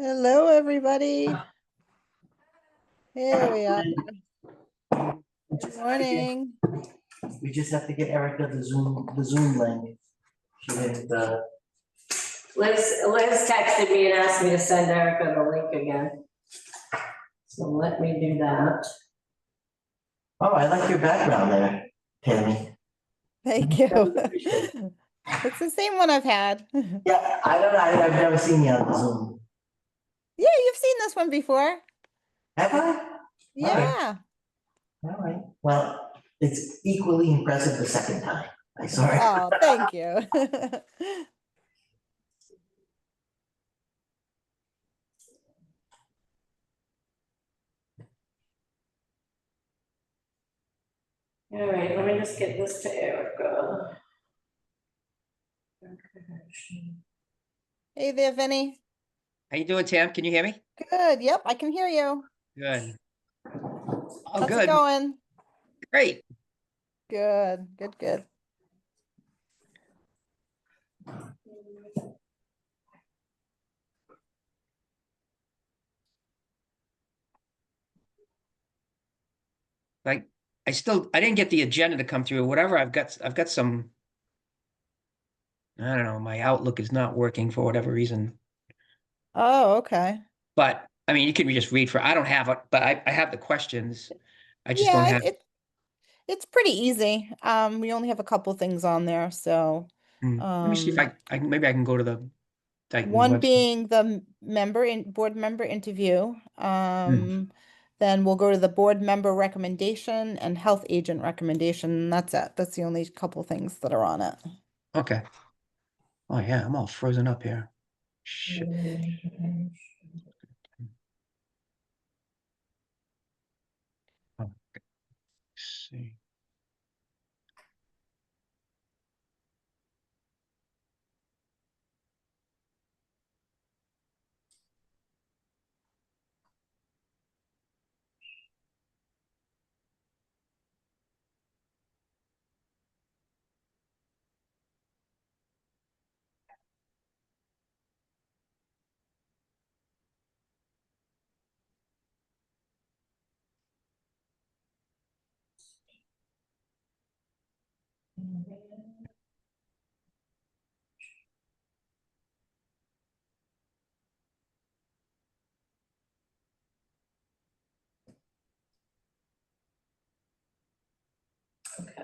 Hello, everybody. Here we are. Good morning. We just have to get Erica the Zoom link. She didn't, Liz texted me and asked me to send Erica the link again. So let me do that. oh, I like your background there, Tammy. Thank you. Appreciate It's the same one I've had. Yeah, Yeah, I don't know, I've never seen you on Zoom. you've seen this one before. Have I? Yeah. All right, well, it's equally impressive the second time. I saw it. Oh, thank you. All right, let me just get this to Erica. Hey there, Vinny. How you doing, Tam? Can you hear me? Good. Yep, I can hear you. Good. Oh, How's it good. going? Great. Good. Good. Like, I didn't get the agenda to come through. Whatever I've got some, I don't know, my Outlook is not working for whatever reason. Oh, okay. But I mean, you can just read I don't have it, but I have the questions. I just don't Yeah, have. it's pretty easy. We only have a couple things on there, so Let me see if maybe I can go to the Dayton one website. being the board member interview. Then we'll go to the board member recommendation and health agent recommendation. That's it. That's the only couple things that are on it. Okay. Oh yeah, I'm all frozen up here. Shit. Oh, let's see. Okay.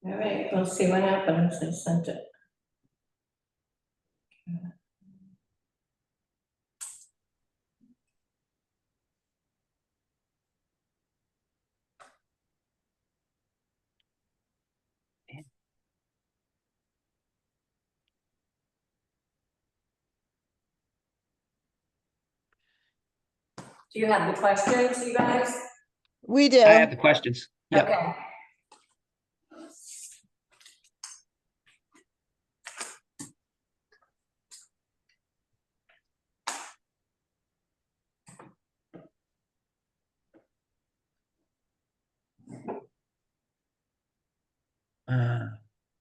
All right, we'll see what happens. I sent it. Do you have the questions, you guys? We do. I have the questions. Yep. Okay.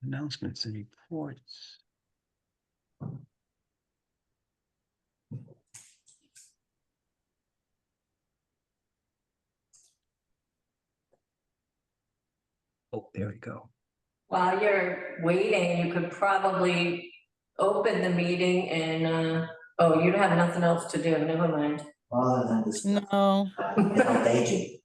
Announcements and reports. Oh, there we go. While you're waiting, you could probably open the meeting and, oh, you don't have nothing else to do, never mind. Other than this, No. health agent.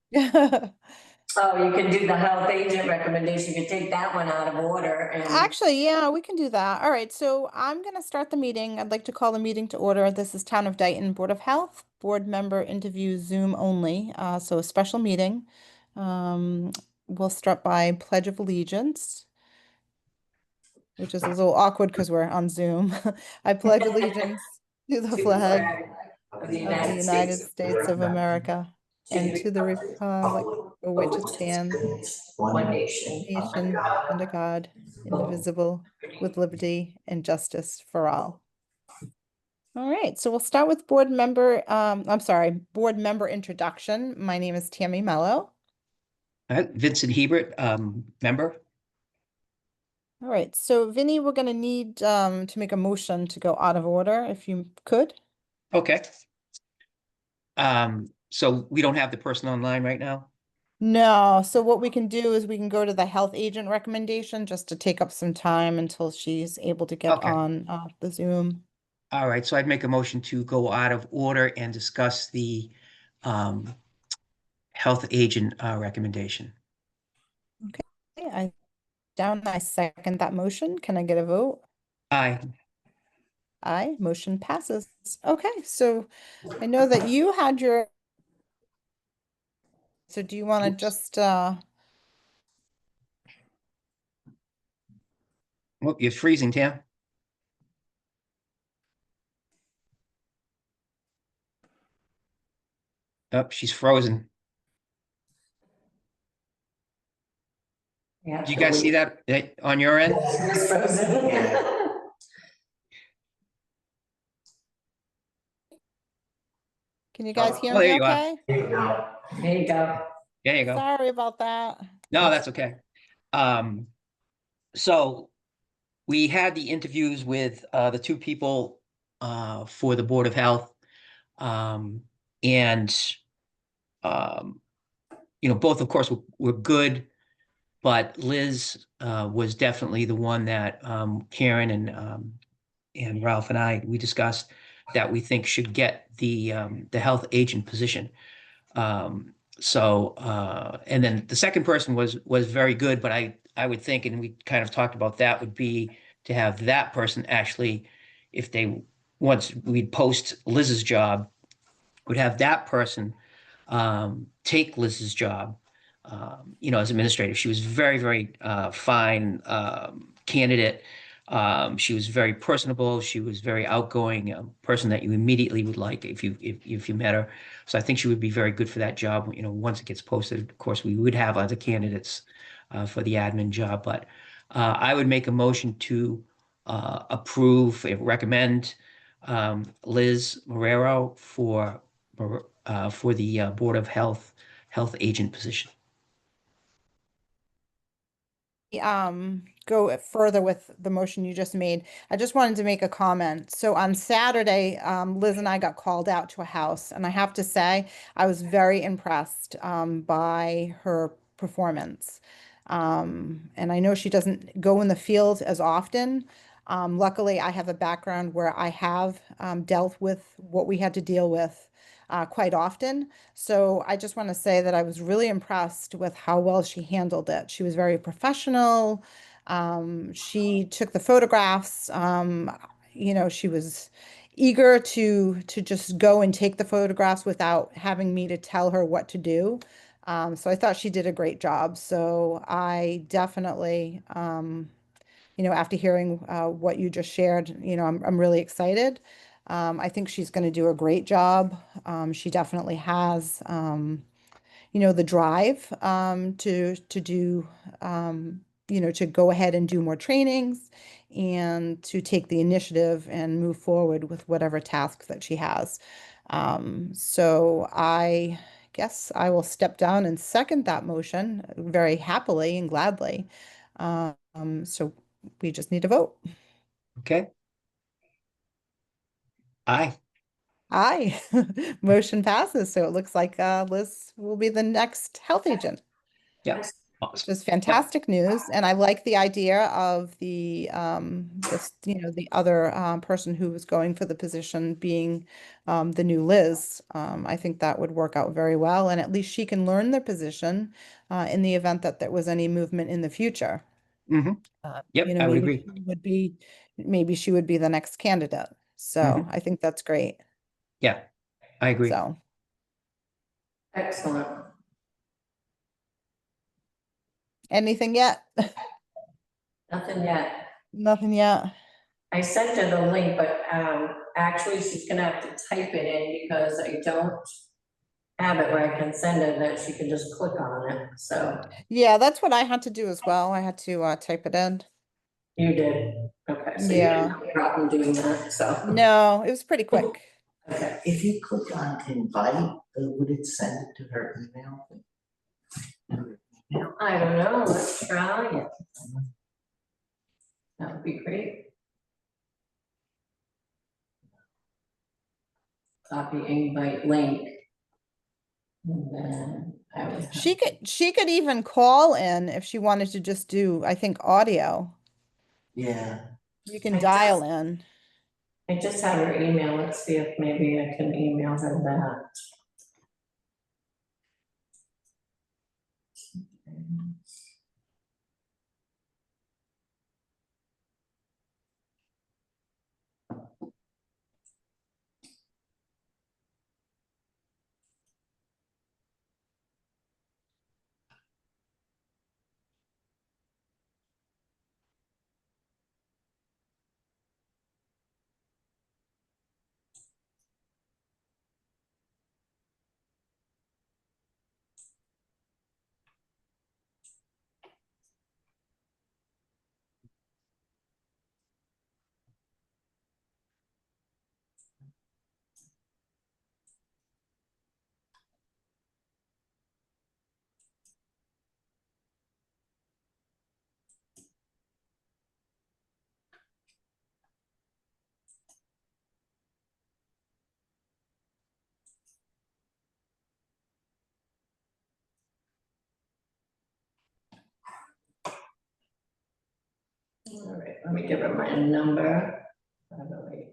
Oh, you can do the health agent recommendation, you can take that one out of order and. Actually, yeah, we can do that. All right, so I'm going to start the meeting. I'd like to call the meeting to order. This is Town of Dayton Board of Health, board member interview Zoom only. So a special meeting. We'll start by Pledge of Allegiance, which is a little awkward because we're on Zoom. I pledge allegiance to the flag of the of the United States of America and to the republic for which it stands, one nation, nation, under God, indivisible, with liberty and justice for all. All right, so we'll start with board member, board member introduction. My name is Tammy Mello. Vincent Hebert, member. All right, so Vinny, we're gonna need to make a motion to go out of order, if you could. Okay. So we don't have the person online right now? No, so what we can do is we can go to the health agent recommendation just to take up some time until she's able to get Okay. on the Zoom. All right, so I'd make a motion to go out of order and discuss the health agent recommendation. Okay, I second that motion. Can I get a vote? Aye. Aye, motion passes. Okay, so I know that you had your, so do you want to Oops. just Oh, you're freezing, Tam. Oh, she's frozen. Do you guys see that on your end? It's frozen. can you guys hear Oh, there me you are. okay? There you go. There you go. Sorry about that. No, that's okay. So we had the interviews with the two people for the Board of Health. And both, of course, were good, but Liz was definitely the one that Karen and Ralph and we discussed that we think should get the health agent position. And then the second person was very good, but I would think, and we kind of talked about that, would be to have that person actually, once we'd post Liz's job, would have that person take Liz's job, as administrator. She was very, very fine candidate. She was very personable. She was very outgoing, person that you immediately would like if you met her. So I think she would be very good for that job. Once it gets posted, of course, we would have other candidates for the admin job, but I would make a motion to recommend Liz Marrero for the Board of Health agent position. Go further with the motion you just made. I just wanted to make a comment. So on Saturday, Liz and I got called out to a house, and I have to say I was very impressed by her performance. And I know she doesn't go in the field as often. Luckily, I have a background where I have dealt with what we had to deal with quite often. So I just want to say that I was really impressed with how well she handled it. She was very professional. She took the photographs. She was eager to just go and take the photographs without having me to tell her what to do. So I thought she did a great job. So I definitely, after hearing what you just shared, I'm really excited. I think she's going to do a great job. She definitely has, the drive to do, to go ahead and do more trainings and to take the initiative and move forward with whatever task that she has. So I guess I will step down and second that motion very happily and gladly. So we just need to vote. Okay. Aye. Aye. Motion passes. So it looks like Liz will be the next health agent, Yeah. which Awesome. is fantastic news. And I like the idea of the other person who was going for the position being the new Liz. I think that would work out very well, and at least she can learn the position in the event that there was any movement in the future. Mhm. Yep, I would agree. Maybe she would be the next candidate. So I think that's great. Yeah, I agree. So, Excellent. anything yet? Nothing yet. Nothing yet. I sent her the link, but, actually she's gonna have to type it in because I don't have it where I can send her that she can just click on it, so Yeah, that's what I had to do as well. I had to type it in. you did, okay, so you Yeah. didn't have a problem doing that, so. No, it was pretty quick. Okay, If you click on invite, would it send it to her email? I don't know, let's try it. That would be great. Copy invite link. And then I would have. She could even call in if she wanted to just do, I think, audio. Yeah, You can I dial just- in. I just have her email, let's see if maybe I can email her that. All right, let me give her my number. 508.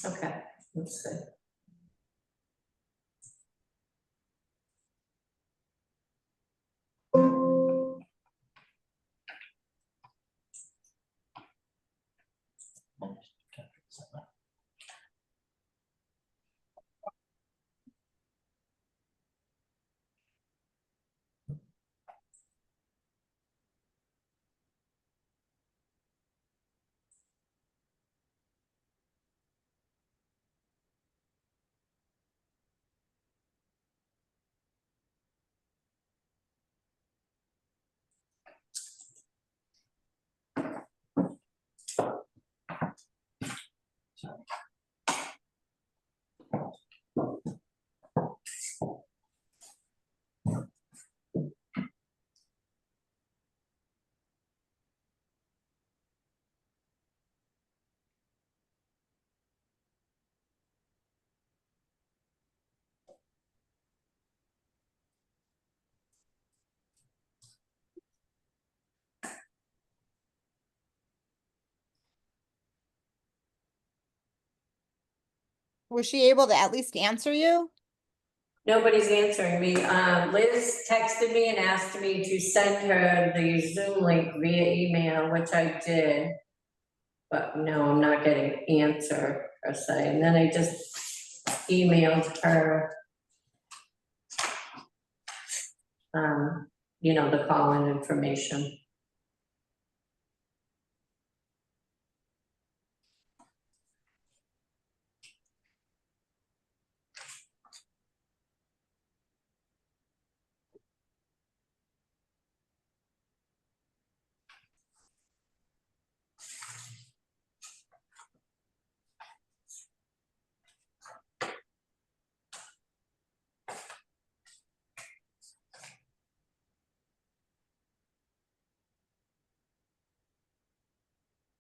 Okay, let's see. Was she able to at least answer you? Nobody's answering me. Liz texted me and asked me to send her the Zoom link via email, which I did. But no, I'm not getting answer per se. And then I just emailed her. The call-in information.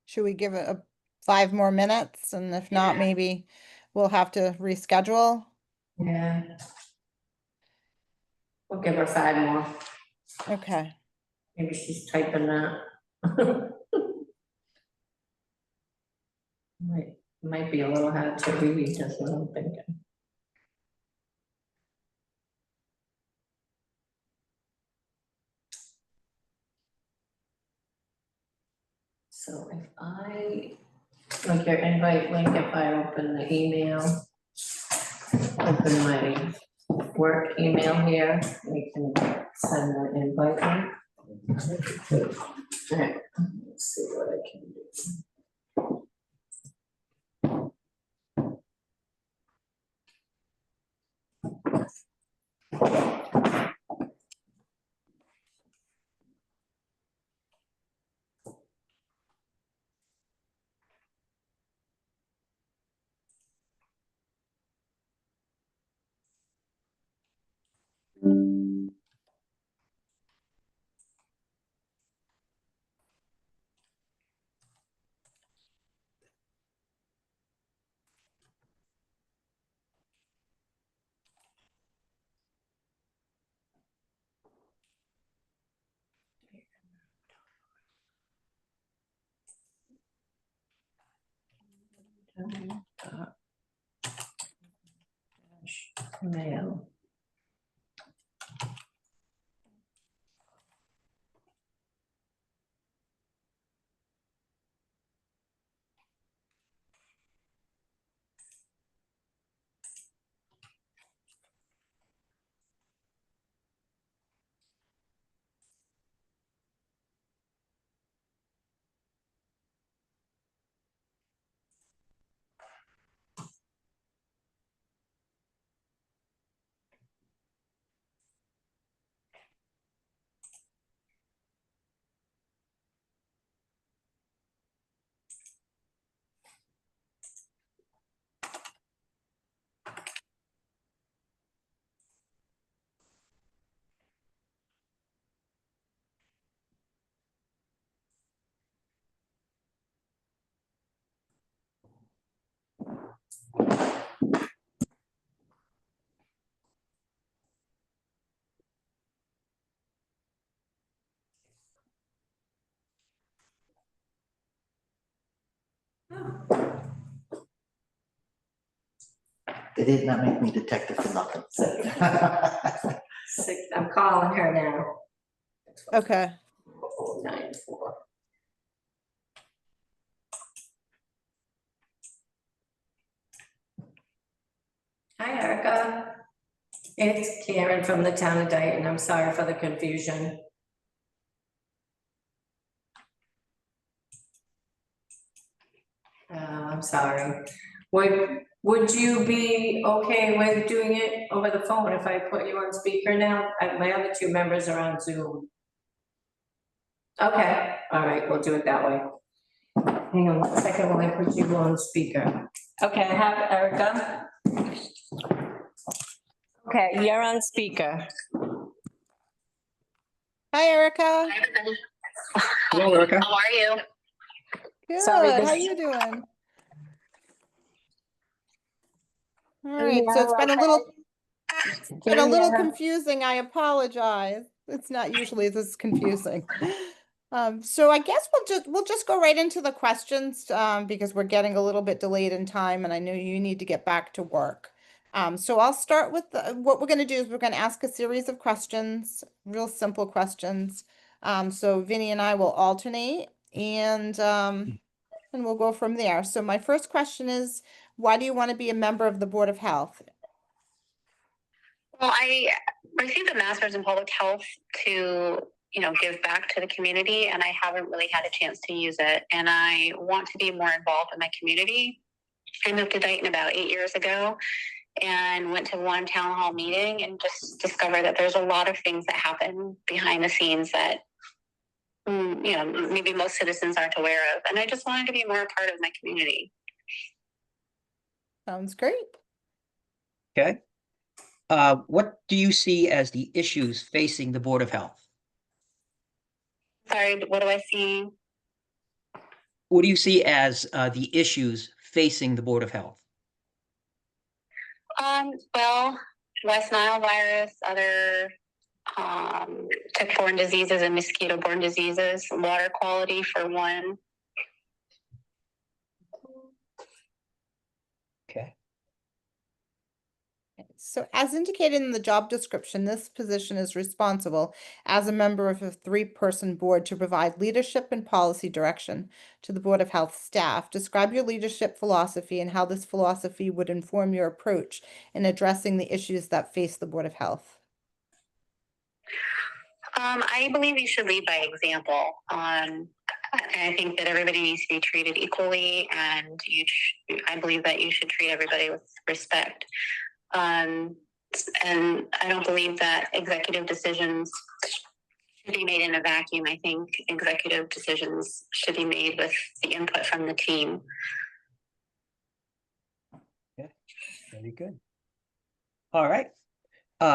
Should we give it 5 more minutes? And if not, Yeah. maybe we'll have to reschedule. Yeah. We'll give her 5 more. Okay. Maybe she's typing that. Might be a little hard to read, that's what I'm thinking. So if I, like your invite link, if I open the email, open my work email here. We can send the invite link. Alright, let's see what I can do. Mail. They did not make me detective for nothing. I'm calling her now. Okay. 94. Hi, Erica. It's Karen from the town of Dayton. I'm sorry for the confusion. I'm sorry. Would you be okay with doing it over the phone if I put you on speaker now? My other two members are on Zoom. Okay, all right, we'll do it that way. Hang on 1 second while I put you on speaker. Okay, I have Erica. Okay, you're on speaker. Hi, Erica. Hello, Erica. How are you? Good. Sorry, How this- you doing? All Can you right. So hear it's been a okay? little Can you hear her? confusing. I apologize. It's not usually this confusing. So I guess we'll just go right into the questions because we're getting a little bit delayed in time, and I know you need to get back to work. So I'll start with what we're going to do is we're going to ask a series of questions, real simple questions. So Vinny and I will alternate, and we'll go from there. So my first question is, why do you want to be a member of the Board of Health? Well, I received a master's in public health to, give back to the community, and I haven't really had a chance to use it. And I want to be more involved in my community. I moved to Dayton about 8 years ago and went to one town hall meeting and just discovered that there's a lot of things that happen behind the scenes that, maybe most citizens aren't aware of. And I just wanted to be more a part of my community. Sounds great. Okay. What do you see as the issues facing the Board of Health? Sorry, what do I see? What do you see as the issues facing the Board of Health? Well, West Nile virus, other tick-borne diseases and mosquito-borne diseases, water quality for one. Okay. So as indicated in the job description, this position is responsible as a member of a three-person board to provide leadership and policy direction to the Board of Health staff. Describe your leadership philosophy and how this philosophy would inform your approach in addressing the issues that face the Board of Health. I believe you should lead by example. I think that everybody needs to be treated equally, and I believe that you should treat everybody with respect. And I don't believe that executive decisions should be made in a vacuum. I think executive decisions should be made with the input from the team. Very good. All right.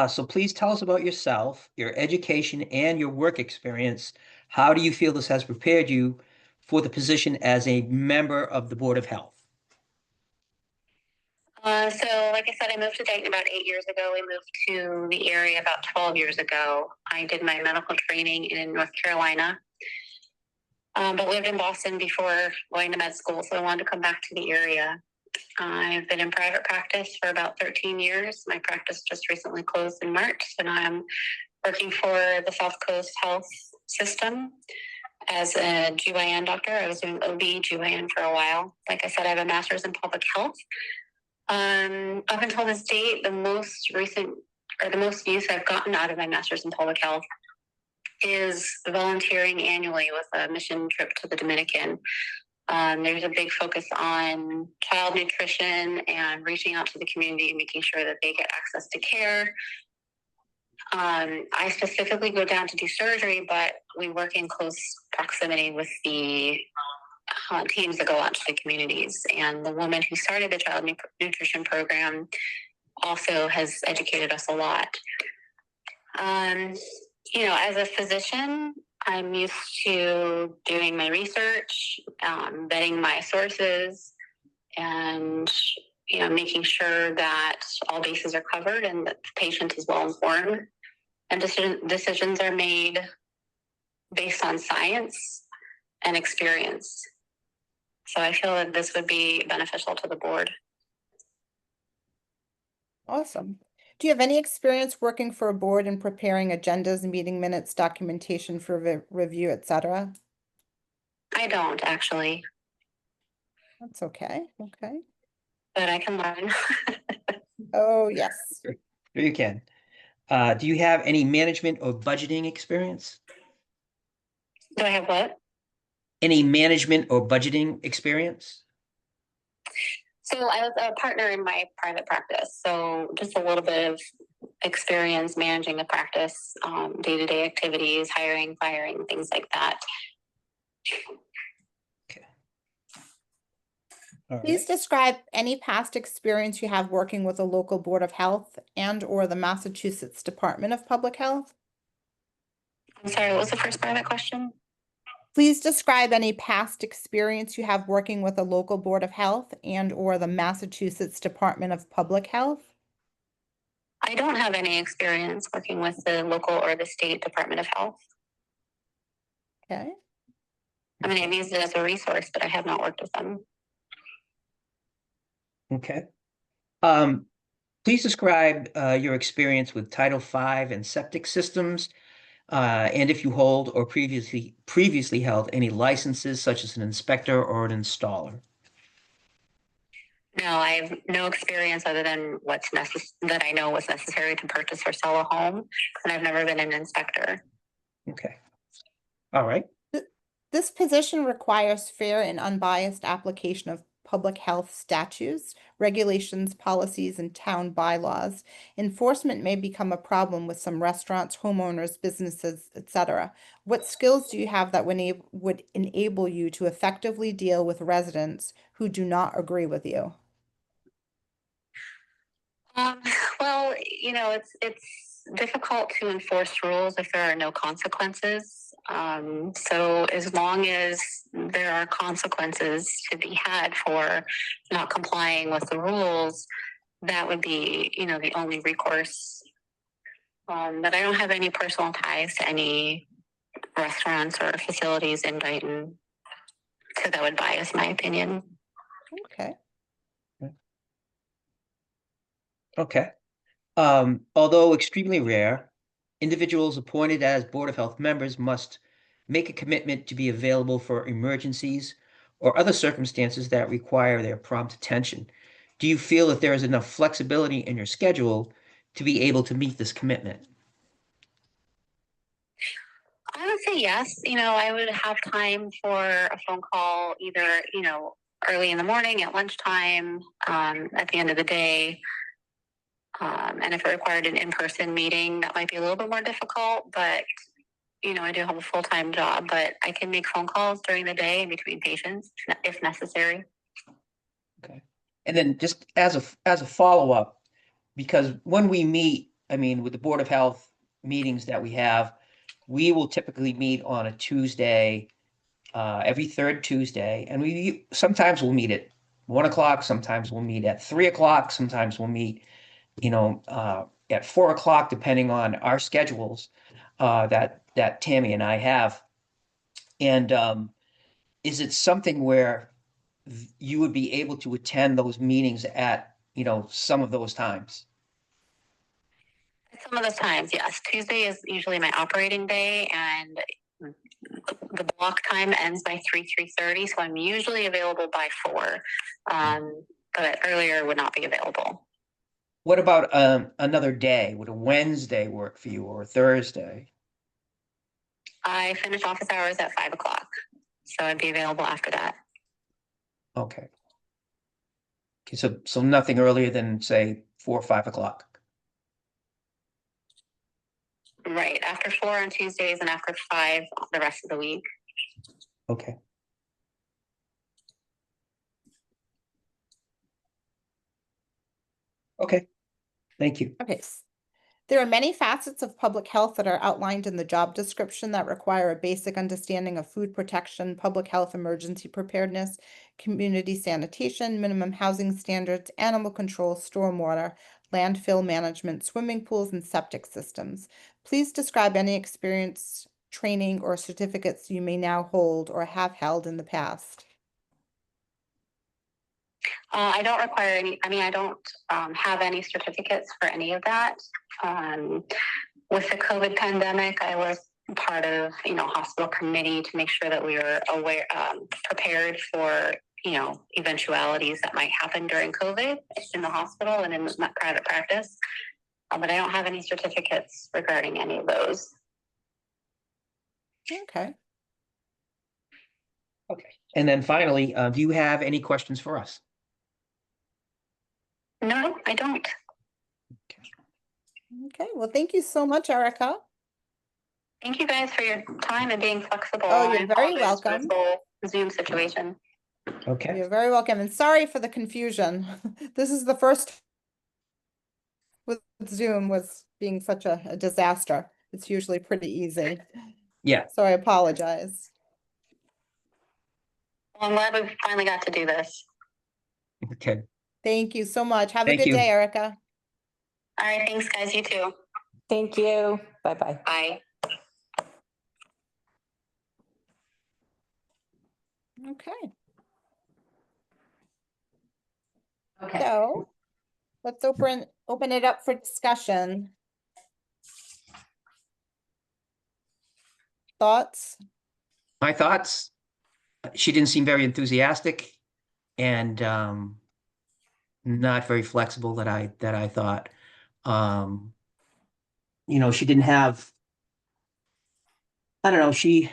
So please tell us about yourself, your education, and your work experience. How do you feel this has prepared you for the position as a member of the Board of Health? So like I said, I moved to Dayton about 8 years ago. We moved to the area about 12 years ago. I did my medical training in North Carolina, but lived in Boston before going to med school, so I wanted to come back to the area. I've been in private practice for about 13 years. My practice just recently closed in March, and I'm working for the South Coast Health System as a GYN doctor. I was doing OB/GYN for a while. Like I said, I have a master's in public health. Up until this date, the most use I've gotten out of my master's in public health is volunteering annually with a mission trip to the Dominican. There's a big focus on child nutrition and reaching out to the community and making sure that they get access to care. I specifically go down to do surgery, but we work in close proximity with the teams that go out to the communities. And the woman who started the child nutrition program also has educated us a lot. As a physician, I'm used to doing my research, vetting my sources, and making sure that all bases are covered and that the patient is well informed, and decisions are made based on science and experience. So I feel that this would be beneficial to the board. Awesome. Do you have any experience working for a board and preparing agendas, meeting minutes, documentation for review, etc.? I don't actually, That's okay. Okay. but I can learn. Oh, yes. Sure you can. Do you have any management or budgeting experience? Do I have what? Any management or budgeting experience? So I was a partner in my private practice, so just a little bit of experience managing the practice, day-to-day activities, hiring, firing, things like that. Okay. All Please right. describe any past experience you have working with a local Board of Health and/or the Massachusetts Department of Public Health. I'm sorry, what was the first part of that question? Please describe any past experience you have working with a local Board of Health and/or the Massachusetts Department of Public Health. I don't have any experience working with the local or the state Department of Health. Okay. I mean, I've used it as a resource, but I have not worked with them. Okay. Please describe your experience with Title V and septic systems, and if you hold or previously held any licenses such as an inspector or an installer. No, I have no experience other than that I know was necessary to purchase or sell a home, and I've never been an inspector. Okay. All right. This position requires fair and unbiased application of public health statutes, regulations, policies, and town bylaws. Enforcement may become a problem with some restaurants, homeowners, businesses, etc. What skills do you have that would enable you to effectively deal with residents who do not agree with you? Well, it's difficult to enforce rules if there are no consequences. So as long as there are consequences to be had for not complying with the rules, that would be, the only recourse. But I don't have any personal ties to any restaurants or facilities in Dayton, so that would bias my opinion. Okay. Okay. Although extremely rare, individuals appointed as Board of Health members must make a commitment to be available for emergencies or other circumstances that require their prompt attention. Do you feel that there is enough flexibility in your schedule to be able to meet this commitment? I would say yes. I would have time for a phone call either, early in the morning, at lunchtime, at the end of the day. And if it required an in-person meeting, that might be a little bit more difficult, but I do have a full-time job, but I can make phone calls during the day in between patients if necessary. Okay. And then just as a follow-up, because when we meet, I mean, with the Board of Health meetings that we have, we will typically meet on a Tuesday, every third Tuesday, and we sometimes we'll meet at 1 o'clock, sometimes we'll meet at 3 o'clock, sometimes we'll meet, at 4 o'clock, depending on our schedules that Tammy and I have. And is it something where you would be able to attend those meetings at, some of those times? Some of the times, yes. Tuesday is usually my operating day, and the block time ends by 3:30, so I'm usually available by 4. But earlier would not be available. What about another day? Would a Wednesday work for you, or a Thursday? I finish office hours at 5 o'clock, so I'd be available after that. Okay. Okay, so nothing earlier than, say, 4 or 5 o'clock. Right, after 4 on Tuesdays and after 5 the rest of the week. Okay. Okay, thank you. Okay. There are many facets of public health that are outlined in the job description that require a basic understanding of food protection, public health emergency preparedness, community sanitation, minimum housing standards, animal control, stormwater, landfill management, swimming pools, and septic systems. Please describe any experience, training, or certificates you may now hold or have held in the past. I don't require any, I don't have any certificates for any of that. With the COVID pandemic, I was part of, hospital committee to make sure that we were aware, prepared for, eventualities that might happen during COVID in the hospital and in private practice. But I don't have any certificates regarding any of those. Okay. Okay. And then finally, do you have any questions for us? No, I don't. Okay. Well, thank you so much, Erica. Thank you guys for your time and being flexible. Oh, you're I very apologize for welcome. this whole Zoom situation. Okay. You're very welcome, and sorry for the confusion. This is the first with Zoom was being such a disaster. It's usually pretty easy, Yeah. so I apologize. Well, I'm glad we finally got to do this. Okay. Thank you so much. Have a Thank good you. day, Erica. All right, thanks, guys. You too. Thank you. Bye-bye. Bye. Okay, Okay. so let's open it up for discussion. Thoughts? My thoughts, she didn't seem very enthusiastic and not very flexible that I thought. She didn't have, I don't know, she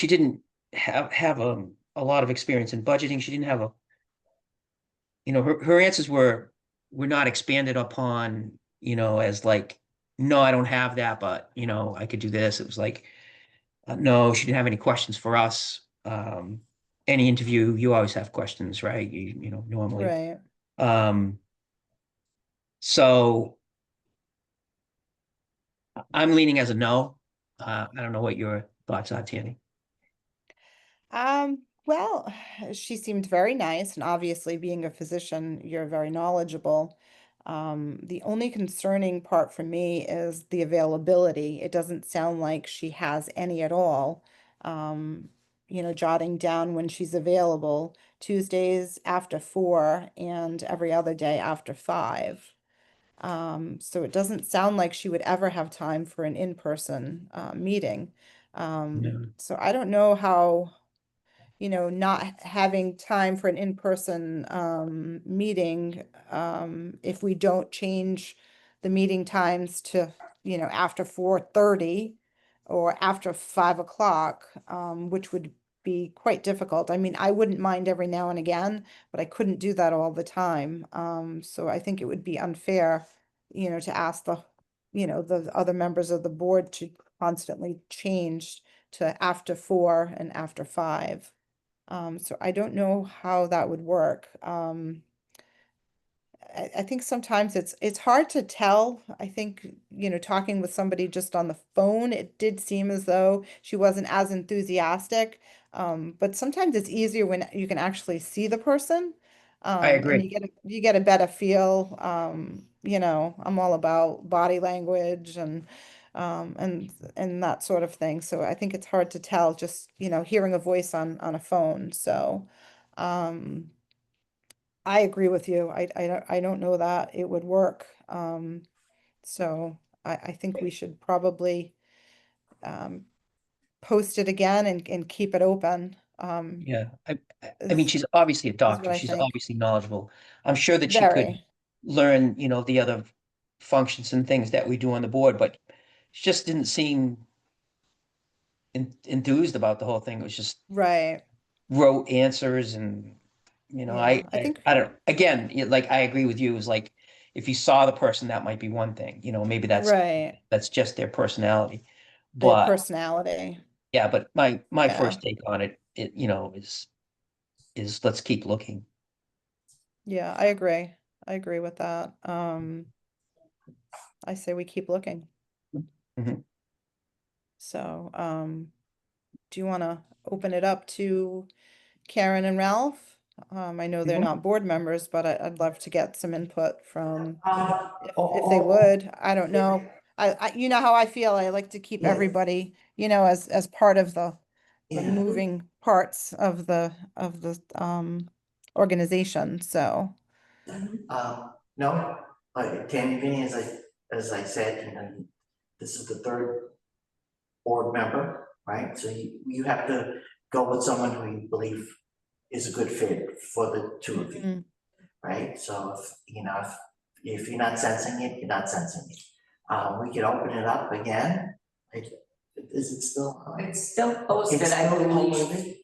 didn't have a lot of experience in budgeting. She didn't have her answers were not expanded upon, as like, no, I don't have that, but I could do this. It was like, no, she didn't have any questions for us. Any interview, you always have questions, right? Normally. Right. So I'm leaning as a no. I don't know what your thoughts are, Tammy. Well, she seemed very nice, and obviously being a physician, you're very knowledgeable. The only concerning part for me is the availability. It doesn't sound like she has any at all. jotting down when she's available, Tuesdays after 4 and every other day after 5. So it doesn't sound like she would ever have time for an in-person meeting. No. So I don't know how, not having time for an in-person meeting, if we don't change the meeting times to, after 4:30 or after 5 o'clock, which would be quite difficult. I mean, I wouldn't mind every now and again, but I couldn't do that all the time. So I think it would be unfair, to ask the other members of the board to constantly change to after 4 and after 5. So I don't know how that would work. I think sometimes it's hard to tell. I think, talking with somebody just on the phone, it did seem as though she wasn't as enthusiastic. But sometimes it's easier when you can actually see the person. I And agree. you get a better feel. I'm all about body language and that sort of thing. So I think it's hard to tell just, hearing a voice on a phone. So I agree with you. I don't know that it would work. So I think we should probably um, post it again and keep it open. Yeah. I mean, Is she's obviously a is what doctor. I She's think. obviously knowledgeable. I'm sure that she could Very. learn, the other functions and things that we do on the board, but she just didn't seem enthused about the whole thing. It was just Right. wrote answers and, Yeah. I think I don't, again, like I agree with you. Is like if you saw the person, that might be one thing, maybe right. that's just their personality. Their But personality. yeah, but my Yeah. first take on it, is let's keep looking. Yeah, I agree. I agree with that. I say we keep looking. Mhm. So, do you want to open it up to Karen and Ralph? I know they're Mhm. not board members, but I'd love to get some input from if they Oh, would. I don't know. You know how I feel. I like to keep yeah, everybody, as part of the yeah. moving parts of the organization. So, No, Tammy Vinny, as I said, this is the third board member, right? So you have to go with someone who you believe is a good fit for the two of you, mm, right? So if you're not sensing it, you're not sensing it. We can open it up again. Like, is it still? It's still posted, It's I still believe. posted,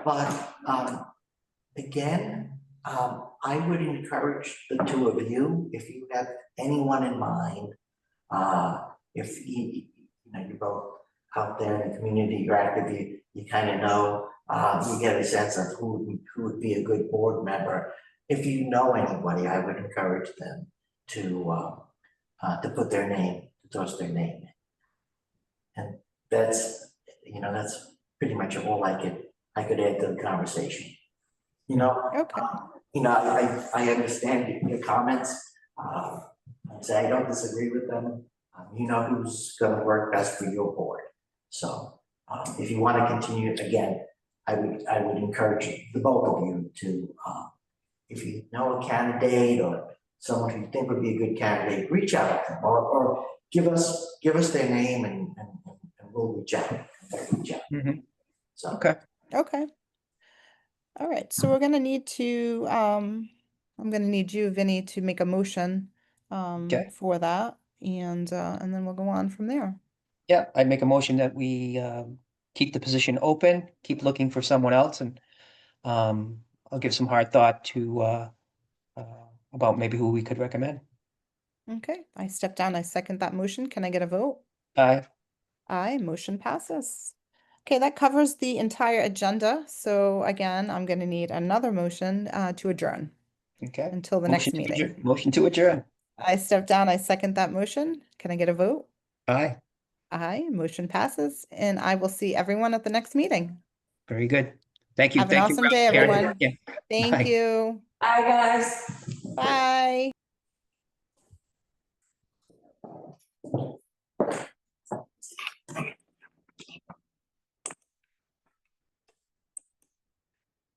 but, again, I would encourage the two of you, if you have anyone in mind, if you're both out there in the community, you're active, you kind of know, you get a sense of who would be a good board member. If you know anybody, I would encourage them to put their name, to toss their name. And that's pretty much all I could add to the conversation. You know, okay. I understand your comments. I'd say I don't disagree with them. You know who's gonna work best for your board. So, if you wanna continue, again, I would encourage the both of you to, if you know a candidate or someone who you think would be a good candidate, reach out to them or give us their name and we'll reach out. Mhm. So. Okay. Okay. All right. So we're gonna need to I'm gonna need you, Vinny, to make a motion Okay. for that, and then we'll go on from there. Yeah, I'd make a motion that we keep the position open, keep looking for someone else, and I'll give some hard thought to uh, about maybe who we could recommend. Okay, I step down. I second that motion. Can I get a vote? Aye. Aye, motion passes. Okay, that covers the entire agenda. So again, I'm gonna need another motion to adjourn Okay. until the Motion next to adjourn. meeting. Motion to adjourn. I step down. I second that motion. Can I get a vote? Aye. Aye, motion passes, and I will see everyone at the next meeting. Very good. Thank you. Have an Thank you, awesome Ralph. day, Karen. everyone. Yeah. Thank Bye. you. Bye, guys. Bye.